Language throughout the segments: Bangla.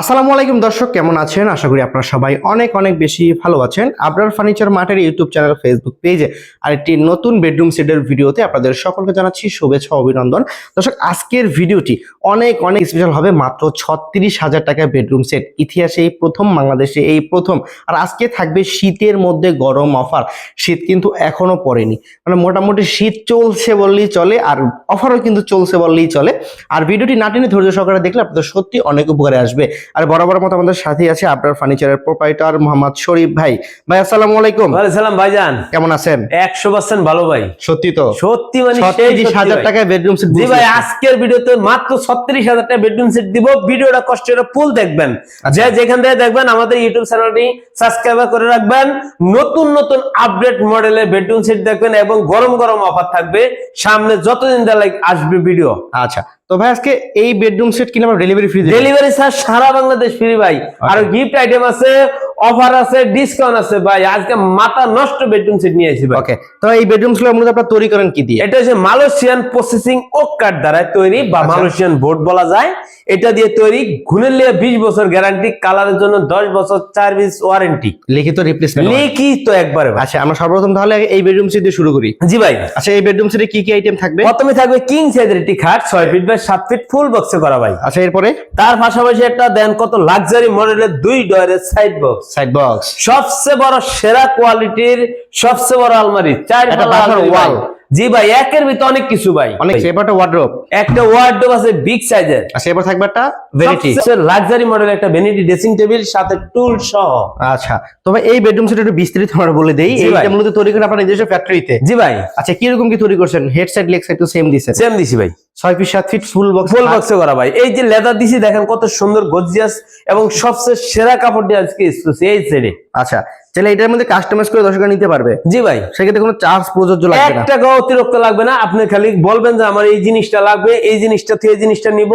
আসসালামু আলাইকুম দর্শক, কেমন আছেন? আশা করি আপনারা সবাই অনেক অনেক বেশি ভালো আছেন। আবরার ফার্নিচার মার্টের ইউটিউব চ্যানেল, ফেসবুক পেজে আরেকটি নতুন বেডরুম সেটের ভিডিওতে আপনাদের সকলকে জানাচ্ছি শুভেচ্ছা ও অভিনন্দন। দর্শক, আজকের ভিডিওটি অনেক অনেক স্পেশাল হবে। মাত্র 36,000 টাকায় বেডরুম সেট, ইতিহাসে এই প্রথম, বাংলাদেশে এই প্রথম। আর আজকে থাকবে শীতের মধ্যে গরম অফার। শীত কিন্তু এখনো পড়েনি, মানে মোটামুটি শীত চলছে বললেই চলে, আর অফারও কিন্তু চলছে বললেই চলে। আর ভিডিওটি না টেনে ধৈর্য সহকারে দেখলে আপনাদের সত্যি অনেক উপকারে আসবে। আর বরাবর মতো আমাদের সাথেই আছে আবরার ফার্নিচারের প্রোপাইটার মোহাম্মদ শরীফ ভাই। ভাই আসসালামু আলাইকুম। ওয়ালাইকুম সালাম ভাইজান, কেমন আছেন? 100% ভালো ভাই। সত্যি তো? সত্যি মানে 36,000 টাকায় বেডরুম সেট। জি ভাই, আজকের ভিডিওতে মাত্র 36,000 টাকা বেডরুম সেট দিব। ভিডিওটা কষ্ট করে ফুল দেখবেন, যে যেখান থেকে দেখবেন আমাদের ইউটিউব চ্যানেলটি সাবস্ক্রাইব করে রাখবেন। নতুন নতুন আপডেট মডেলের বেডরুম সেট দেখবেন এবং গরম গরম অফার থাকবে সামনে যতদিন আসবে ভিডিও। আচ্ছা, তো ভাই আজকে এই বেডরুম সেট কিনে আমরা ডেলিভারি ফ্রি, ডেলিভারি স্যার সারা বাংলাদেশ ফ্রি ভাই। আর গিফট আইটেম আছে, অফার আছে, ডিসকাউন্ট আছে ভাই। আজকে মাথা নষ্ট বেডরুম সেট নিয়ে আসি ভাই। ওকে, তো এই বেডরুম গুলো মূলত আপনারা তৈরি করেন কি দিয়ে? এটা হচ্ছে মালয়েশিয়ান প্রসেসিং ওক কাঠ দ্বারা তৈরি, বা মালয়েশিয়ান বোর্ড বলা যায়। এটা দিয়ে তৈরি, ঘুনের লিয়ে 20 বছর গ্যারান্টি, কালারের জন্য 10 বছর সার্ভিস ওয়ারেন্টি, লিখিত রিপ্লেসমেন্ট, লিখিত একবারে। আচ্ছা, আমরা সর্বপ্রথম তাহলে এই বেডরুম সেট দিয়ে শুরু করি। জি ভাই। আচ্ছা, এই বেডরুম সেটে কি কি আইটেম থাকবে? প্রথমে থাকবে কিং সাইজের একটি খাট, 6 ফিট বাই 7 ফিট, ফুল বক্সে করা ভাই। আচ্ছা, এরপরে তার পাশাপাশি একটা দেন কত লাক্সারি মডেলের 2 ডয়ারের সাইড বক্স। সাইড বক্স, সবচেয়ে বড় সেরা কোয়ালিটির, সবচেয়ে বড় আলমারি, 4 ওয়াল। জি ভাই, একের ভিতরে অনেক কিছু ভাই। অনেক। এবারটা ওয়ার্ডরোব, একটা ওয়ার্ডরোব আছে বিগ সাইজের। আচ্ছা, এবার থাকবে একটা ভ্যানিটি, লাক্সারি মডেল একটা ভ্যানিটি ড্রেসিং টেবিল সাথে টুল সহ। আচ্ছা, তবে এই বেডরুম সেট একটু বিস্তারিত আমরা বলে দেই। এইটা মূলত তৈরি করেন আপনার নিজস্ব ফ্যাক্টরিতে? জি ভাই। আচ্ছা, কি রকম কি তৈরি করছেন? হেড সাইড লেগ সাইড তো সেম দিছেন? সেম দিছি ভাই। 6 ফিট 7 ফিট ফুল বক্স, ফুল বক্সে করা ভাই। এই যে লেদার দিছি দেখেন কত সুন্দর গর্জিয়াস, এবং সবচেয়ে সেরা কাপড় দিয়ে আজকে এসেছে এই সেটে। আচ্ছা, তাহলে এটার মধ্যে কাস্টমাইজ করে দর্শকরা নিতে পারবে? জি ভাই। সেক্ষেত্রে কোনো চার্জ প্রযোজ্য লাগবে না? 1 টাকা অতিরিক্ত লাগবে না। আপনি খালি বলবেন যে আমার এই জিনিসটা লাগবে, এই জিনিসটা থেকে এই জিনিসটা নিব,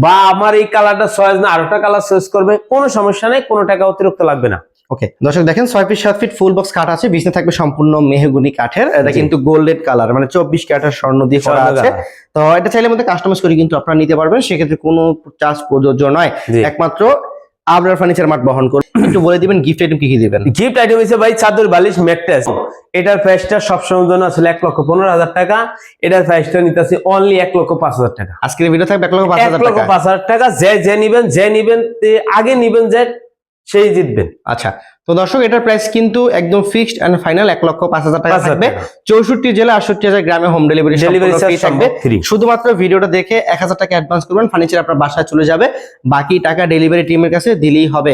বা আমার এই কালারটা চয়েস না আরেকটা কালার চয়েস করবে, কোনো সমস্যা নেই, কোনো টাকা অতিরিক্ত লাগবে না। ওকে দর্শক, দেখেন 6 ফিট 7 ফিট ফুল বক্স কাঠ আছে, বিছনা থাকবে সম্পূর্ণ মেহগনি কাঠের। এটা কিন্তু গোল্ডেন কালার, মানে 24 ক্যারেটের স্বর্ণ দিয়ে করা আছে। তো এটা চাইলে মধ্যে কাস্টমাইজ করে কিন্তু আপনারা নিতে পারবেন, সেক্ষেত্রে কোনো চার্জ প্রযোজ্য নয়, একমাত্র আবরার ফার্নিচার মার্ট বহন করে। একটু বলে দিবেন গিফট আইটেম কি কি দিবেন? গিফট আইটেম হইছে ভাই চাদর, বালিশ, ম্যাট্রেস। এটার প্রাইসটা সবসময়ের জন্য আসলে 1,15,000 টাকা। এটার প্রাইসটা নিতেছি অনলি 1,05,000 টাকা। আজকের ভিডিও থাকবে 1,05,000 টাকা। যে নিবেন আগে নিবেন, যে সেই জিতবেন। আচ্ছা, তো দর্শক, এটার প্রাইস কিন্তু একদম ফিক্সড এন্ড ফাইনাল 1,05,000 টাকা থাকবে। 64 জেলা 68,000 গ্রামে হোম ডেলিভারি থাকবে। শুধুমাত্র ভিডিওটা দেখে 1,000 টাকা অ্যাডভান্স করবেন, ফার্নিচার আপনার বাসায় চলে যাবে, বাকি টাকা ডেলিভারি টিমের কাছে দিলেই হবে।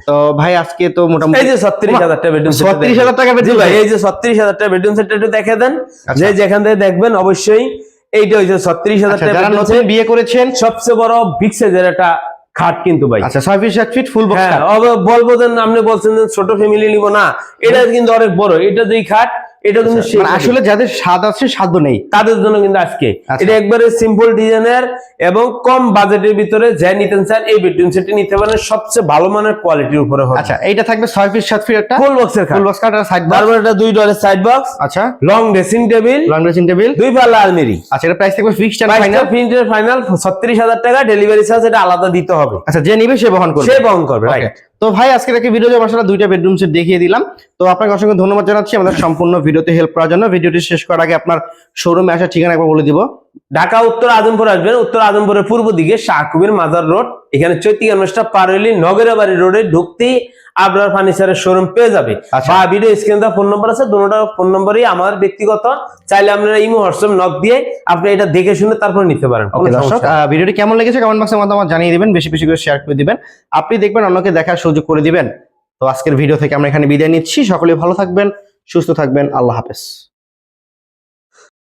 তো ভাই আজকে তো মোটামুটি এই যে 36,000 টাকা বেডরুম সেট, 36,000 টাকা বেডরুম ভাই। এই যে 36,000 টাকা বেডরুম সেটটা একটু দেখে দেন, যে যেখান থেকে দেখবেন অবশ্যই এইটা হইছে 36,000 টাকা। যারা নতুন বিয়ে করেছেন, সবচেয়ে বড় বিগ সাইজের একটা খাট কিন্তু ভাই। আচ্ছা, 6 ফিট 7 ফিট ফুল বক্স খাট। বলবো যে আপনি বলছেন যে ছোট ফ্যামিলি নিব না, এটা কিন্তু অনেক বড়। এটা যেই খাট, এটা কিন্তু আসলে যাদের স্বাদ আছে সাধ্য নেই তাদের জন্য কিন্তু আজকে এটা একবারে সিম্পল ডিজাইনের এবং কম বাজেটের ভিতরে যা নিতেন চান এই বেডরুম সেটটি নিতে পারেন, সবচেয়ে ভালো মানের কোয়ালিটির উপরে হবে। আচ্ছা, এইটা থাকবে 6 ফিট 7 ফিট একটা ফুল বক্সের খাট, ফুল বক্স খাট আর সাইড বক্স, তারপর এটা 2 ডয়ারের সাইড বক্স। আচ্ছা, লং ড্রেসিং টেবিল, 2 পাল্লা আলমারি। আচ্ছা, এর প্রাইস থাকবে ফিক্সড এন্ড ফাইনাল 36,000 টাকা। ডেলিভারি চার্জ এটা আলাদা দিতে হবে। আচ্ছা, যে নিবে সে বহন করবে, রাইট? তো ভাই আজকে একটা ভিডিওতে মাশাআল্লাহ 2টা বেডরুম সেট দেখিয়ে দিলাম। তো আপনাকে অসংখ্য ধন্যবাদ জানাচ্ছি আমাদের সম্পূর্ণ ভিডিওতে হেল্প করার জন্য। ভিডিওটি শেষ করার আগে আপনার শোরুমে আসার ঠিকানা একবার বলে দিব। ঢাকা উত্তর আজমপুর আসবেন, উত্তর আজমপুরের পূর্ব দিকে শাহকুবের মাজার রোড, এখানে চৈতিকা অনুষ্ঠান পার হইলে নগরাবাড়ি রোডে ঢুকতেই আবরার ফার্নিচারের শোরুম পেয়ে যাবে। বা ভিডিও স্ক্রিনে ফোন নম্বর আছে, দুটোটা ফোন নম্বরই আমার ব্যক্তিগত। চাইলে আপনারা ইমো হোয়াটসঅ্যাপ নক দিয়ে আপনি এটা দেখে শুনে তারপর নিতে পারেন। দর্শক, ভিডিওটি কেমন লেগেছে কমেন্ট বক্সে মতামত জানিয়ে দিবেন, বেশি বেশি করে শেয়ার করে দিবেন, আপনি দেখবেন অন্যকে দেখার সুযোগ করে দিবেন। তো আজকের ভিডিও থেকে আমরা এখানে বিদায় নিচ্ছি। সকলেই ভালো থাকবেন, সুস্থ থাকবেন, আল্লাহ হাফেজ।